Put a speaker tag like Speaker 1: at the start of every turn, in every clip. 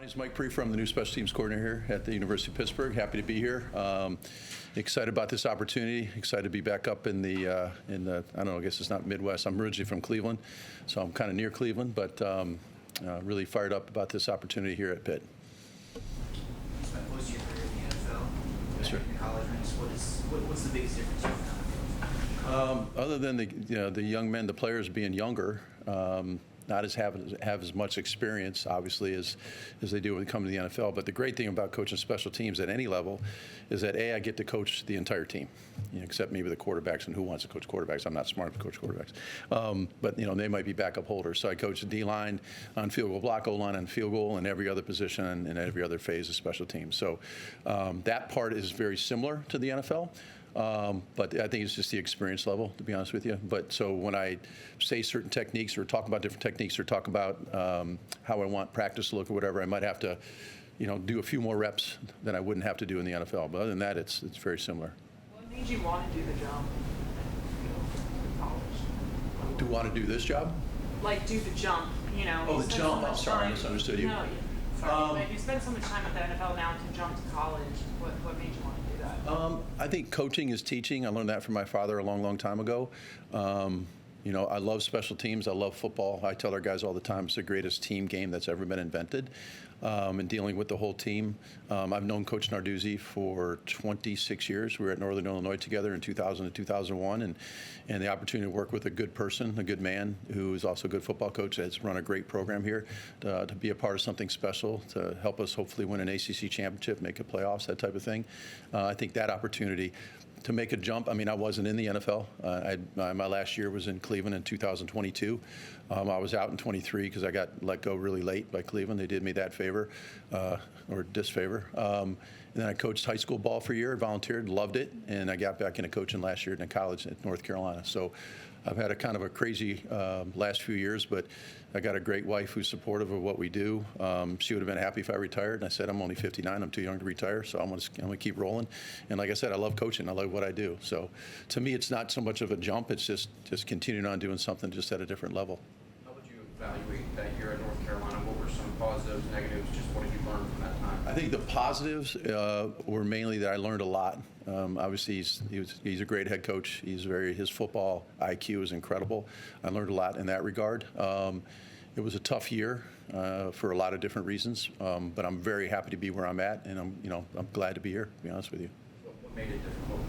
Speaker 1: It's Mike Priefer. I'm the new special teams coordinator here at the University of Pittsburgh. Happy to be here. Excited about this opportunity. Excited to be back up in the I don't know, I guess it's not Midwest. I'm originally from Cleveland, so I'm kind of near Cleveland, but really fired up about this opportunity here at Pitt.
Speaker 2: You spent most of your career in the NFL.
Speaker 1: Yes, sir.
Speaker 2: In the college ranks, what's the biggest difference you found?
Speaker 1: Other than the young men, the players being younger, not have as much experience, obviously, as they do when they come to the NFL. But the great thing about coaching special teams at any level is that, I get to coach the entire team, except maybe the quarterbacks, and who wants to coach quarterbacks? I'm not smart to coach quarterbacks. But, they might be backup holders. So I coach the D-line on field goal block, O-line on field goal, and every other position and every other phase of special teams. So that part is very similar to the NFL. But I think it's just the experience level, to be honest with you. But so when I say certain techniques or talk about different techniques or talk about how I want practice to look or whatever, I might have to, do a few more reps than I wouldn't have to do in the NFL. But other than that, it's very similar.
Speaker 3: What made you want to do the jump in college?
Speaker 1: Do want to do this job?
Speaker 3: Like do the jump,
Speaker 1: Oh, the jump. I'm sorry, I misunderstood you.
Speaker 3: No, sorry. Like you spend so much time at the NFL now to jump to college. What made you want to do that?
Speaker 1: I think coaching is teaching. I learned that from my father a long, long time ago. I love special teams. I love football. I tell our guys all the time it's the greatest team game that's ever been invented. And dealing with the whole team. I've known Coach Narduzzi for 26 years. We were at Northern Illinois together in 2000 to 2001. And the opportunity to work with a good person, a good man, who is also a good football coach, that's run a great program here, to be a part of something special, to help us hopefully win an ACC championship, make it playoffs, that type of thing. I think that opportunity to make a jump. I mean, I wasn't in the NFL. My last year was in Cleveland in 2022. I was out in 23 because I got let go really late by Cleveland. They did me that favor, or disfavor. And then I coached high school ball for a year, volunteered, loved it, and I got back into coaching last year in college at North Carolina. So I've had a kind of a crazy last few years, but I got a great wife who's supportive of what we do. She would have been happy if I retired, and I said, I'm only 59, I'm too young to retire, so I'm gonna keep rolling. And like I said, I love coaching, I love what I do. So to me, it's not so much of a jump, it's just continuing on doing something just at a different level.
Speaker 4: How would you evaluate that year at North Carolina? What were some positives, negatives, just what did you learn from that time?
Speaker 1: I think the positives were mainly that I learned a lot. Obviously, he's a great head coach. His football IQ is incredible. I learned a lot in that regard. It was a tough year for a lot of different reasons, but I'm very happy to be where I'm at, and I'm glad to be here, to be honest with you.
Speaker 4: What made it difficult?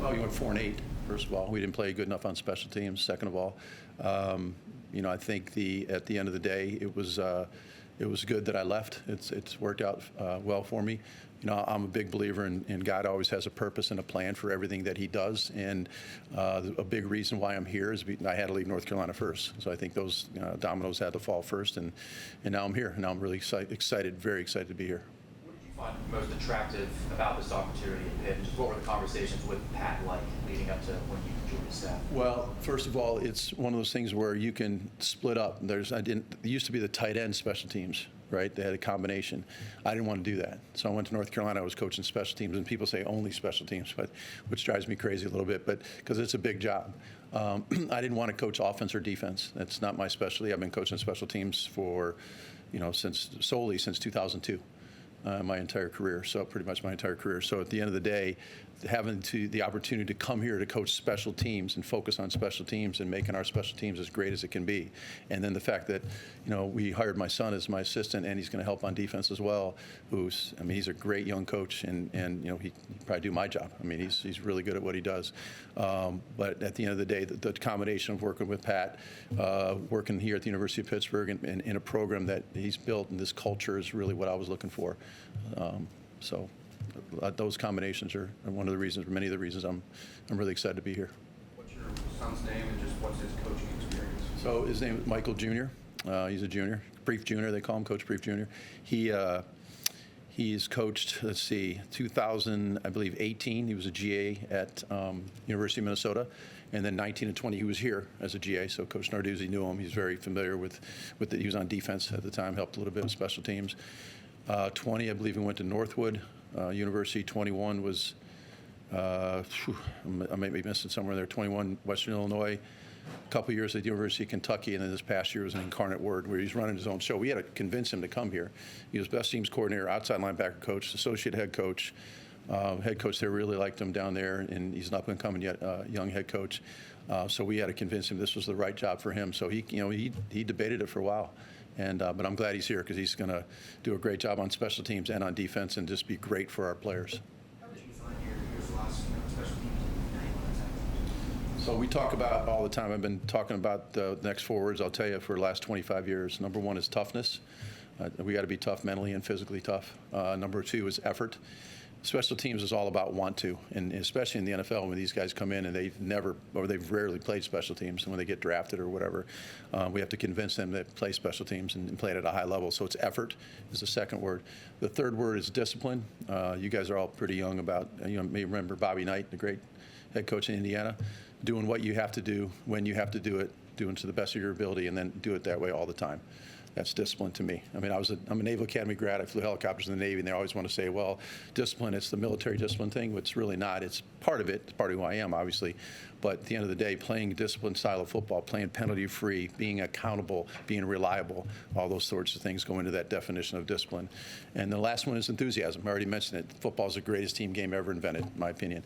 Speaker 1: Well, we went 4-8. First of all, we didn't play good enough on special teams. Second of all, I think at the end of the day, it was good that I left. It's worked out well for me. I'm a big believer in God always has a purpose and a plan for everything that he does. And a big reason why I'm here is I had to leave North Carolina first. So I think those dominoes had to fall first. And now I'm here. Now I'm really excited, very excited to be here.
Speaker 5: What did you find most attractive about this opportunity in Pitt? Just what were the conversations with Pat like leading up to when you joined the staff?
Speaker 1: Well, first of all, it's one of those things where you can split up. It used to be the tight end special teams, right? They had a combination. I didn't want to do that. So I went to North Carolina. I was coaching special teams, and people say only special teams, which drives me crazy a little bit, but because it's a big job. I didn't want to coach offense or defense. That's not my specialty. I've been coaching special teams for, since 2002. My entire career, so pretty much my entire career. So at the end of the day, having the opportunity to come here to coach special teams and focus on special teams and making our special teams as great as it can be, and then the fact that we hired my son as my assistant, and he's going to help on defense as well. He's a great young coach, and he probably do my job. He's really good at what he does. But at the end of the day, the combination of working with Pat, working here at the University of Pittsburgh, and in a program that he's built, and this culture is really what I was looking for. So those combinations are one of the reasons, many of the reasons I'm really excited to be here.
Speaker 4: What's your son's name and just what's his coaching experience?
Speaker 1: So his name is Michael Jr. He's a junior, Brief Jr. They call him Coach Brief Jr. He's coached, 2000, I believe 18. He was a GA at University of Minnesota, and then 19 and 20 he was here as a GA. So Coach Narduzzi knew him. He's very familiar with it. He was on defense at the time, helped a little bit with special teams. 20, I believe he went to Northwood University. 21 was, I may be missing somewhere there, 21 Western Illinois. a couple years at the University of Kentucky, and then this past year was an incarnate word where he's running his own show. We had to convince him to come here. He was best teams coordinator, outside linebacker coach, associate head coach. Head coach there really liked him down there, and he's not going to come yet, young head coach. So we had to convince him this was the right job for him. So he debated it for a while, and but I'm glad he's here because he's going to do a great job on special teams and on defense, and just be great for our players.
Speaker 2: How did you find your philosophy on special teams and how you want to attack?
Speaker 1: So we talk about all the time. I've been talking about the next 4 words, I'll tell you, for the last 25 years. Number 1 is toughness. We got to be tough mentally and physically tough. Number 2 is effort. Special teams is all about want to, and especially in the NFL when these guys come in and they've rarely played special teams, and when they get drafted or whatever, we have to convince them to play special teams and play it at a high level. So it's effort is the second word. The third word is discipline. You guys are all pretty young about, may remember Bobby Knight, the great head coach in Indiana, doing what you have to do when you have to do it, doing to the best of your ability, and then do it that way all the time. That's discipline to me. I mean, I'm a Naval Academy grad. I flew helicopters in the Navy, and they always want to say, well, discipline, it's the military discipline thing, but it's really not. It's part of it. It's part of who I am, obviously. But at the end of the day, playing disciplined style of football, playing penalty-free, being accountable, being reliable, all those sorts of things go into that definition of discipline. And the last one is enthusiasm. I already mentioned it. Football is the greatest team game ever invented, in my opinion.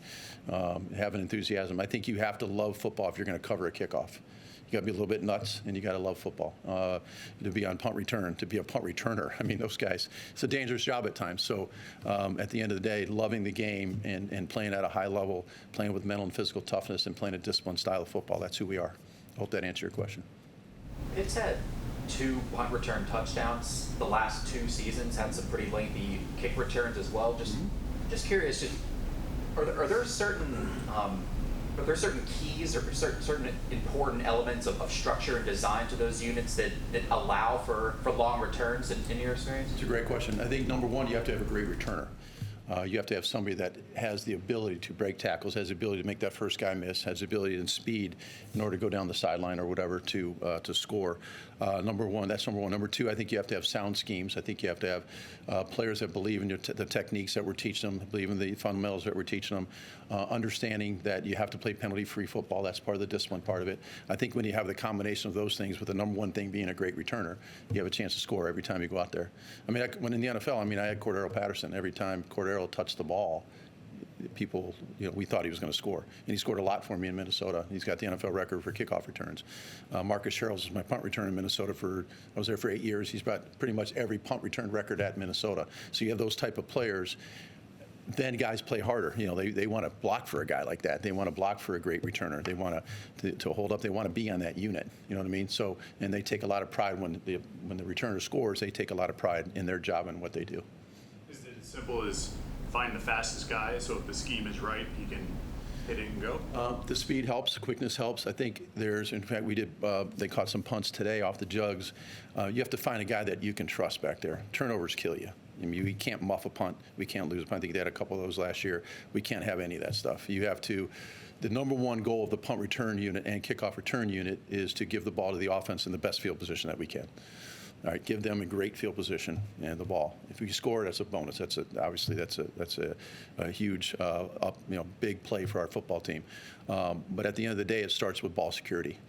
Speaker 1: Having enthusiasm. I think you have to love football if you're going to cover a kickoff. You got to be a little bit nuts, and you got to love football. To be on punt return, to be a punt returner. I mean, those guys, it's a dangerous job at times. So at the end of the day, loving the game and playing at a high level, playing with mental and physical toughness, and playing a disciplined style of football, that's who we are. I hope that answered your question.
Speaker 5: Pitt's had 2 punt return touchdowns. The last 2 seasons had some pretty lengthy kick returns as well. Just curious, are there certain keys or certain important elements of structure and design to those units that allow for long returns in your experience?
Speaker 1: It's a great question. I think number 1, you have to have a great returner. You have to have somebody that has the ability to break tackles, has the ability to make that first guy miss, has the ability and speed in order to go down the sideline or whatever to score. Number 1, that's number 1. Number 2, I think you have to have sound schemes. I think you have to have players that believe in the techniques that we're teaching them, believe in the fundamentals that we're teaching them, understanding that you have to play penalty-free football. That's part of the discipline part of it. I think when you have the combination of those things, with the number 1 thing being a great returner, you have a chance to score every time you go out there. I mean, when in the NFL, I had Cordero Patterson. Every time Cordero touched the ball, people, we thought he was going to score. And he scored a lot for me in Minnesota. He's got the NFL record for kickoff returns. Marcus Sherrills is my punt return in Minnesota I was there for 8 years. He's got pretty much every punt return record at Minnesota. So you have those type of players. Then guys play harder. They want to block for a guy like that. They want to block for a great returner. They want to hold up. They want to be on that unit. You know what I mean? So, and they take a lot of pride when the returner scores. They take a lot of pride in their job and what they do.
Speaker 6: Is it as simple as find the fastest guy, so if the scheme is right, he can hit it and go?
Speaker 1: The speed helps, quickness helps. I think in fact, they caught some punts today off the jugs. You have to find a guy that you can trust back there. Turnovers kill you. I mean, we can't muff a punt. We can't lose a punt. I think they had a couple of those last year. We can't have any of that stuff. You have to. The number 1 goal of the punt return unit and kickoff return unit is to give the ball to the offense in the best field position that we can. All right, give them a great field position and the ball. If we score, that's a bonus. Obviously that's a huge big play for our football team. But at the end of the day, it starts with ball security.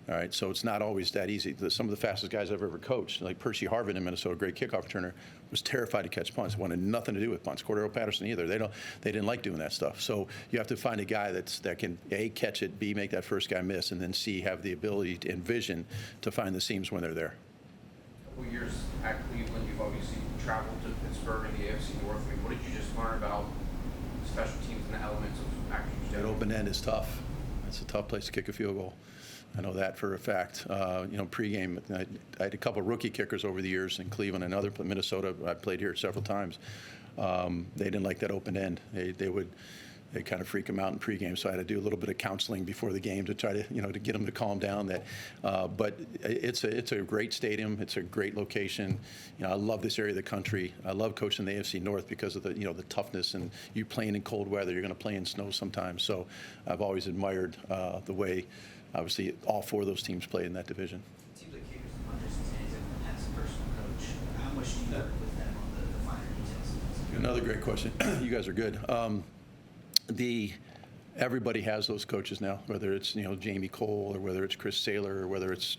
Speaker 1: All right, so it's not always that easy. Some of the fastest guys I've ever coached, like Percy Harvin in Minnesota, great kickoff returner, was terrified to catch punts. Wanted nothing to do with punts. Cordero Patterson either. They didn't like doing that stuff. So you have to find a guy that can A, catch it, B, make that first guy miss, and then C, have the ability and vision to find the seams when they're there.
Speaker 4: A couple years at Cleveland, you've obviously traveled to Pittsburgh and the AFC North. I mean, what did you just learn about special teams and the elements of actually
Speaker 1: That open end is tough. It's a tough place to kick a field goal. I know that for a fact. Pregame, I had a couple of rookie kickers over the years in Cleveland and Minnesota. I played here several times. They didn't like that open end. They kind of freak them out in pregame. So I had to do a little bit of counseling before the game to try to, to get them to calm down. But it's a great stadium. It's a great location. I love this area of the country. I love coaching the AFC North because of the, the toughness, and you playing in cold weather. You're going to play in snow sometimes. So I've always admired the way, obviously, all 4 of those teams play in that division.
Speaker 2: It seems like kickers and punters and stands as a personal coach. How much do you work with them on the finer details?
Speaker 1: Another great question. You guys are good. everybody has those coaches now, whether it's Jamie Cole or whether it's Chris Saylor or whether it's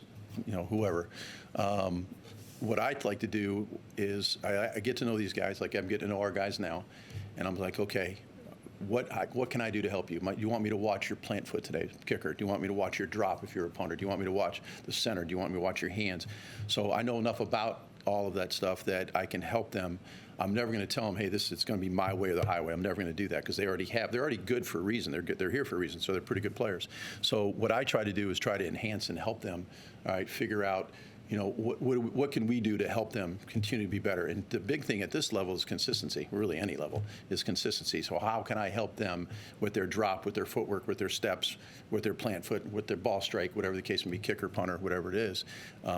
Speaker 1: whoever. What I'd like to do is I get to know these guys, like I'm getting to know our guys now, and I'm like, okay, what can I do to help you? You want me to watch your plant foot today, kicker? Do you want me to watch your drop if you're a punter? Do you want me to watch the center? Do you want me to watch your hands? So I know enough about all of that stuff that I can help them. I'm never going to tell them, hey, it's going to be my way or the highway. I'm never going to do that because they're already good for a reason. They're here for a reason, so they're pretty good players. So what I try to do is try to enhance and help them, all right, figure out, what can we do to help them continue to be better? And the big thing at this level is consistency. Really, any level is consistency. So how can I help them with their drop, with their footwork, with their steps, with their plant foot, with their ball strike, whatever the case may be, kicker, punter, whatever it is?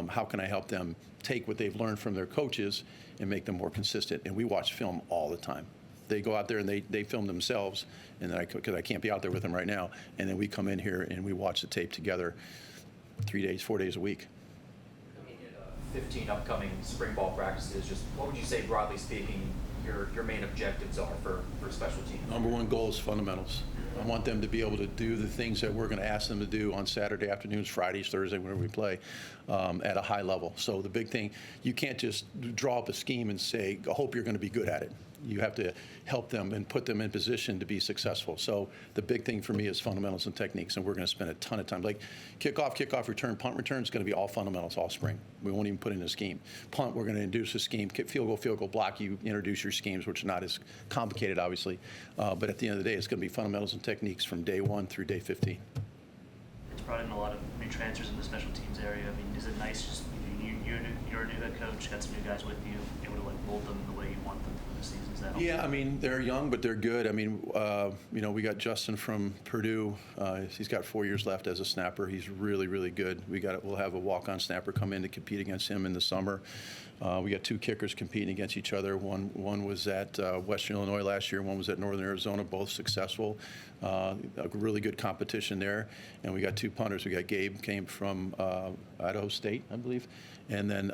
Speaker 1: How can I help them take what they've learned from their coaches and make them more consistent? And we watch film all the time. They go out there and they film themselves, and then because I can't be out there with them right now, and then we come in here and we watch the tape together 3 days, 4 days a week.
Speaker 5: 15 upcoming spring ball practices, just what would you say, broadly speaking, your main objectives are for special teams?
Speaker 1: Number one goal is fundamentals. I want them to be able to do the things that we're going to ask them to do on Saturday afternoons, Fridays, Thursday, whenever we play, at a high level. So the big thing, you can't just draw up a scheme and say, I hope you're going to be good at it. You have to help them and put them in position to be successful. So the big thing for me is fundamentals and techniques, and we're going to spend a ton of time. Like kickoff, return, punt return is going to be all fundamentals all spring. We won't even put in a scheme. Punt, we're going to introduce a scheme. Field goal, block, you introduce your schemes, which are not as complicated, obviously. But at the end of the day, it's going to be fundamentals and techniques from day 1 through day 15.
Speaker 7: It's brought in a lot of new transfers in the special teams area. I mean, is it nice just you're a new head coach, got some new guys with you, able to mold them the way you want them for the season? Is that helpful?
Speaker 1: Yeah, I mean, they're young, but they're good. I mean, we got Justin from Purdue. He's got 4 years left as a snapper. He's really, really good. We'll have a walk-on snapper come in to compete against him in the summer. We got 2 kickers competing against each other. One was at Western Illinois last year. One was at Northern Arizona, both successful. A really good competition there. And we got 2 punters. We got Gabe came from Idaho State, I believe, and then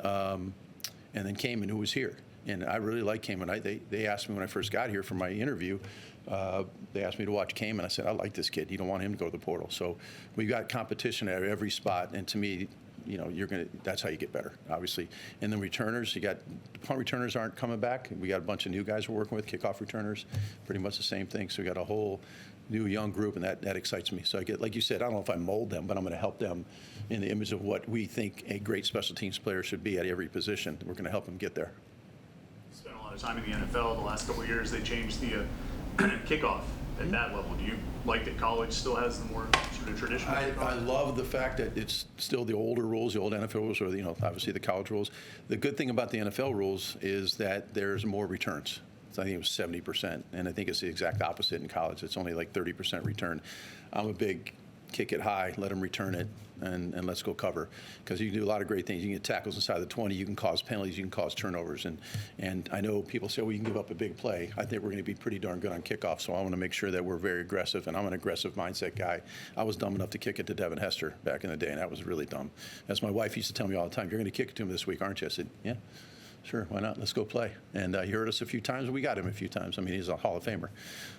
Speaker 1: Kamen, who was here. And I really like Kamen. They asked me when I first got here for my interview. They asked me to watch Kamen. I said, I like this kid. You don't want him to go to the portal. So we've got competition at every spot. And to me, that's how you get better, obviously. And then returners, punt returners aren't coming back. We got a bunch of new guys we're working with, kickoff returners, pretty much the same thing. So we got a whole new young group, and that excites me. So like you said, I don't know if I mold them, but I'm going to help them in the image of what we think a great special teams player should be at every position. We're going to help them get there.
Speaker 6: Spent a lot of time in the NFL. The last couple of years, they changed the kickoff at that level. Do you like that college still has the more sort of traditional?
Speaker 1: I love the fact that it's still the older rules, the old NFL rules, or obviously the college rules. The good thing about the NFL rules is that there's more returns. So I think it was 70%, and I think it's the exact opposite in college. It's only like 30% return. I'm a big kick it high, let them return it, and let's go cover. Because you can do a lot of great things. You can get tackles inside the 20. You can cause penalties. You can cause turnovers. And I know people say, well, you can give up a big play. I think we're going to be pretty darn good on kickoff, so I want to make sure that we're very aggressive, and I'm an aggressive mindset guy. I was dumb enough to kick it to Devin Hester back in the day, and that was really dumb. As my wife used to tell me all the time, you're going to kick it to him this week, aren't you? I said, yeah. Sure, why not? Let's go play. And he heard us a few times. We got him a few times. I mean, he's a Hall of Famer.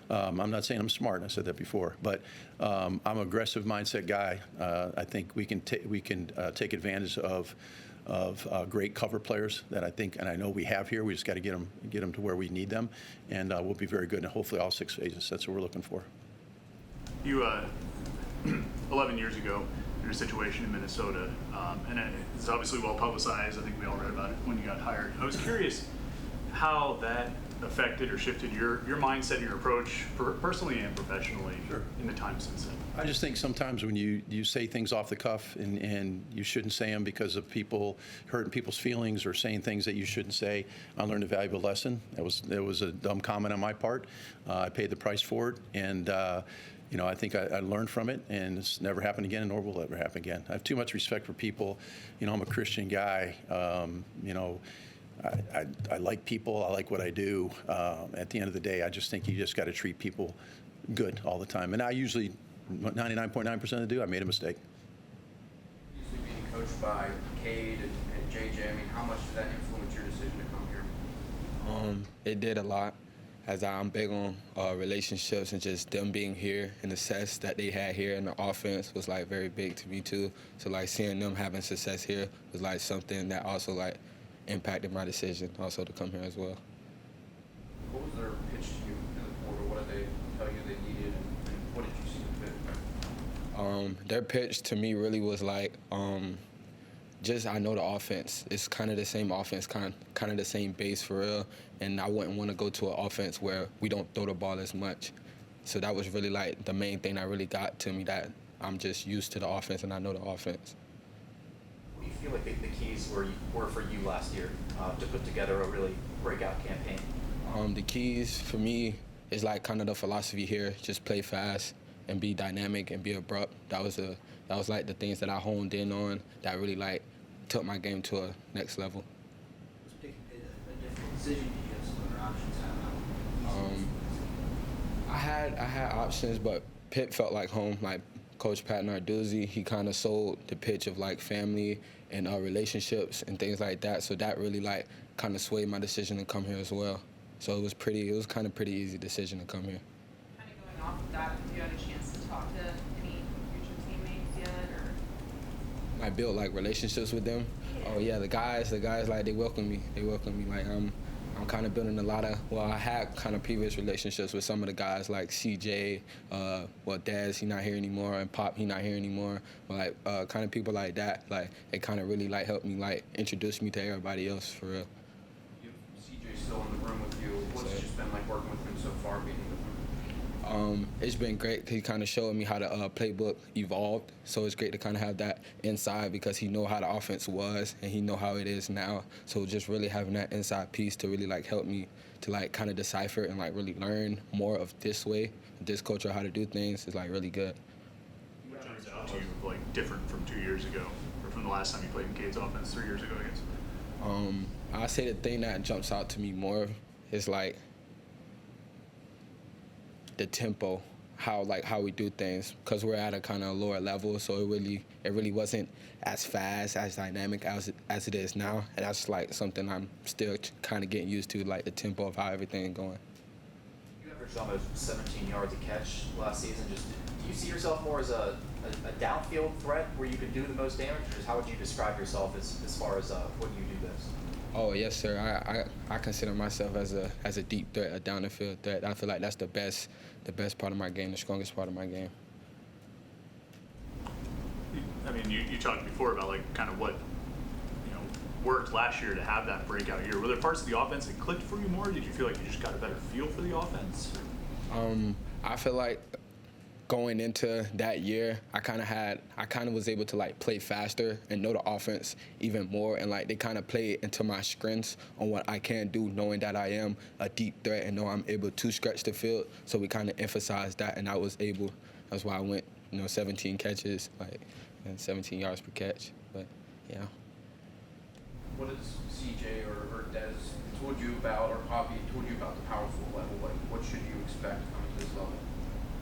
Speaker 1: I'm not saying I'm smart. I said that before. But I'm an aggressive mindset guy. I think we can take advantage of great cover players that I think, and I know we have here. We just got to get them to where we need them, and we'll be very good. And hopefully all 6 phases. That's what we're looking for.
Speaker 6: You, 11 years ago, your situation in Minnesota, and it's obviously well publicized. I think we all read about it when you got hired. I was curious how that affected or shifted your mindset and your approach personally and professionally in the time since then.
Speaker 1: I just think sometimes when you say things off the cuff and you shouldn't say them because of people hurting people's feelings or saying things that you shouldn't say, I learned a valuable lesson. It was a dumb comment on my part. I paid the price for it, and I think I learned from it, and it's never happened again, nor will it ever happen again. I have too much respect for people. I'm a Christian guy. I like people. I like what I do. At the end of the day, I just think you just got to treat people good all the time. And I usually, 99.9% do. I made a mistake.
Speaker 4: Usually being coached by Cade and JJ, I mean, how much did that influence your decision to come here?
Speaker 8: It did a lot. as I'm big on relationships and just them being here and the success that they had here in the offense was like very big to me too. So like seeing them having success here was like something that also like impacted my decision also to come here as well.
Speaker 4: What was their pitch to you in the portal? What did they tell you they needed, and what did you see in Pitt?
Speaker 8: Their pitch to me really was like, just I know the offense. It's kind of the same offense, kind of the same base for real. And I wouldn't want to go to an offense where we don't throw the ball as much. So that was really like the main thing that really got to me, that I'm just used to the offense and I know the offense.
Speaker 5: What do you feel like the keys were for you last year to put together a really breakout campaign?
Speaker 8: The keys for me is like kind of the philosophy here, just play fast and be dynamic and be abrupt. That was like the things that I honed in on that really like took my game to a next level.
Speaker 2: Was picking Pitt a difficult decision? Did you have some other options? How easy was it?
Speaker 8: I had options, but Pitt felt like home. Like Coach Pat Narduzzi, he kind of sold the pitch of like family and relationships and things like that. So that really like kind of swayed my decision to come here as well. So it was kind of pretty easy decision to come here.
Speaker 3: Kind of going off of that, have you had a chance to talk to any future teammates yet, or?
Speaker 8: I built like relationships with them.
Speaker 3: Yeah.
Speaker 8: Oh yeah, the guys like they welcome me. Like I'm kind of building a lot of, well, I had kind of previous relationships with some of the guys like CJ, Daz, he not here anymore, and Pop, he not here anymore. But like kind of people like that, like it kind of really like helped me like introduce me to everybody else for real.
Speaker 4: You have CJ still in the room with you. What's it just been like working with him so far, meeting with him?
Speaker 8: It's been great. He kind of showed me how the playbook evolved. So it's great to kind of have that inside because he know how the offense was and he know how it is now. So just really having that inside piece to really like help me to like kind of decipher and like really learn more of this way, this culture, how to do things is like really good.
Speaker 6: What jumps out to you like different from 2 years ago, or from the last time you played in Cade's offense 3 years ago, I guess?
Speaker 8: I say the thing that jumps out to me more is like the tempo, how we do things, because we're at a kind of lower level, so it really wasn't as fast, as dynamic as it is now, and that's like something I'm still kind of getting used to, like the tempo of how everything is going.
Speaker 5: You averaged almost 17 yards a catch last season. Just do you see yourself more as a downfield threat where you can do the most damage, or just how would you describe yourself as far as what you do best?
Speaker 8: Oh yes, sir. I consider myself as a deep threat, a down the field threat. I feel like that's the best part of my game, the strongest part of my game.
Speaker 6: I mean, you talked before about like kind of what worked last year to have that breakout year. Were there parts of the offense that clicked for you more? Did you feel like you just got a better feel for the offense?
Speaker 8: I feel like going into that year, I kind of was able to like play faster and know the offense even more, and like they kind of play into my strengths on what I can do, knowing that I am a deep threat and know I'm able to stretch the field. So we kind of emphasized that, and I was able. That's why I went, 17 catches, like, and 17 yards per catch. But yeah.
Speaker 4: What has CJ or Des told you about, or Poppy told you about the powerful level? What should you expect coming to this level?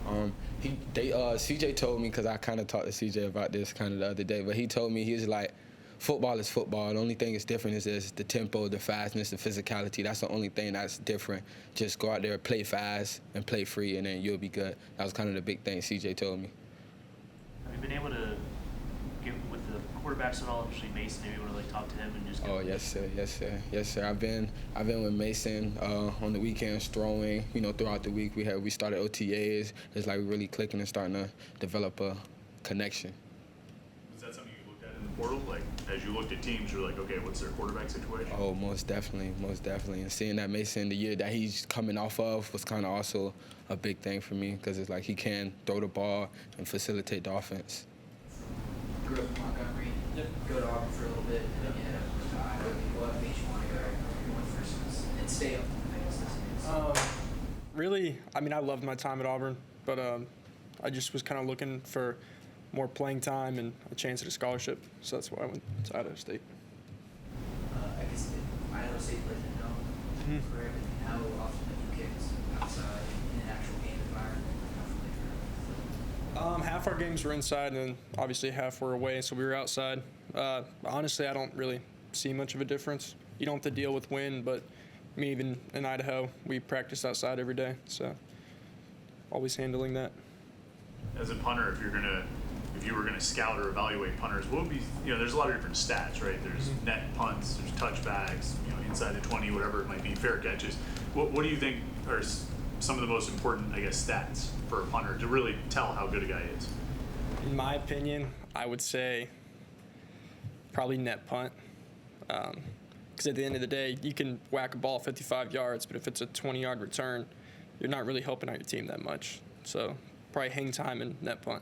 Speaker 8: CJ told me, because I kind of talked to CJ about this kind of the other day, but he told me, he's like, football is football. The only thing that's different is the tempo, the fastness, the physicality. That's the only thing that's different. Just go out there, play fast, and play free, and then you'll be good. That was kind of the big thing CJ told me.
Speaker 7: Have you been able to get with the quarterbacks at all, especially Mason, maybe able to like talk to him and just
Speaker 8: Oh yes sir. I've been with Mason on the weekends throwing. Throughout the week we started OTAs. It's like really clicking and starting to develop a connection.
Speaker 6: Was that something you looked at in the portal? Like as you looked at teams, you're like, okay, what's their quarterback situation?
Speaker 8: Oh, most definitely. And seeing that Mason, the year that he's coming off of, was kind of also a big thing for me, because it's like he can throw the ball and facilitate the offense.
Speaker 2: Grew up in Montgomery, go to Auburn for a little bit, and then you head up to Iowa. What made you want to go North versus and stay up? I guess.
Speaker 9: Really, I mean, I loved my time at Auburn, but I just was kind of looking for more playing time and a chance at a scholarship, so that's why I went to Idaho State.
Speaker 2: I guess Idaho State plays in dome, correct? And how often have you kicked outside in an actual game environment? How familiar?
Speaker 9: Half our games were inside, and then obviously half were away, so we were outside. Honestly, I don't really see much of a difference. You don't have to deal with wind, but me, even in Idaho, we practice outside every day, so always handling that.
Speaker 6: As a punter, if you were gonna scout or evaluate punters, what would be, there's a lot of different stats, right? There's net punts, there's touchbacks, inside the 20, whatever it might be, fair catches. What do you think are some of the most important, I guess, stats for a punter to really tell how good a guy is?
Speaker 9: In my opinion, I would say probably net punt. Because at the end of the day, you can whack a ball 55 yards, but if it's a 20-yard return, you're not really helping out your team that much. So probably hang time and net punt.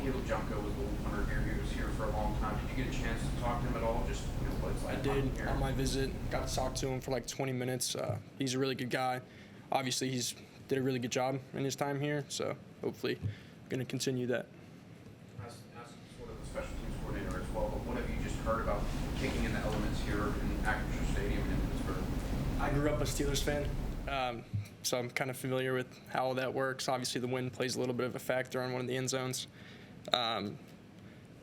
Speaker 4: Caleb Junko was the old punter here. He was here for a long time. Did you get a chance to talk to him at all? Just what it's
Speaker 9: I
Speaker 4: like
Speaker 9: did
Speaker 4: punting here?
Speaker 9: on my visit. Got to talk to him for like 20 minutes. He's a really good guy. Obviously, he's did a really good job in his time here. So hopefully, going to continue that.
Speaker 4: As sort of a special teams coordinator as well, but what have you just heard about kicking in the elements here in Acrisure Stadium and in Pittsburgh?
Speaker 9: I grew up a Steelers fan, so I'm kind of familiar with how that works. Obviously, the wind plays a little bit of a factor on one of the end zones. I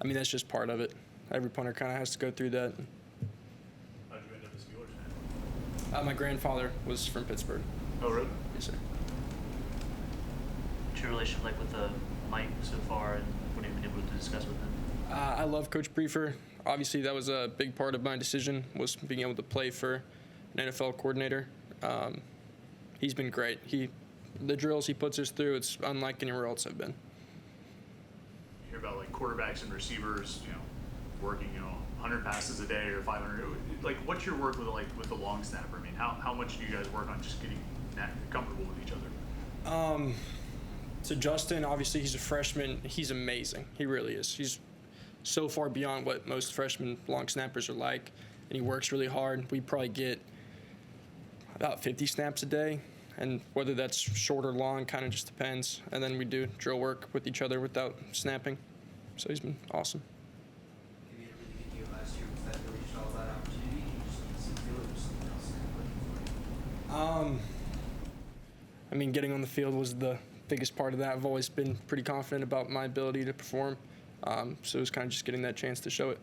Speaker 9: mean, that's just part of it. Every punter kind of has to go through that.
Speaker 6: How'd you end up a Steelers fan?
Speaker 9: My grandfather was from Pittsburgh.
Speaker 6: Oh, really?
Speaker 9: Yes, sir.
Speaker 7: What's your relationship like with Mike so far, and what have you been able to discuss with him?
Speaker 9: I love Coach Priefer. Obviously, that was a big part of my decision, was being able to play for an NFL coordinator. He's been great. The drills he puts us through, it's unlike anywhere else I've been.
Speaker 6: You hear about like quarterbacks and receivers, working, 100 passes a day or 500. Like, what's your work with the long snapper? I mean, how much do you guys work on just getting comfortable with each other?
Speaker 9: So Justin, obviously, he's a freshman. He's amazing. He really is. He's so far beyond what most freshman long snappers are like, and he works really hard. We probably get about 50 snaps a day, and whether that's short or long kind of just depends. And then we do drill work with each other without snapping. So he's been awesome.
Speaker 2: You had a really good year last year. Was that really just all that opportunity? You just need some field or something else looking for you?
Speaker 9: I mean, getting on the field was the biggest part of that. I've always been pretty confident about my ability to perform. So it was kind of just getting that chance to show it.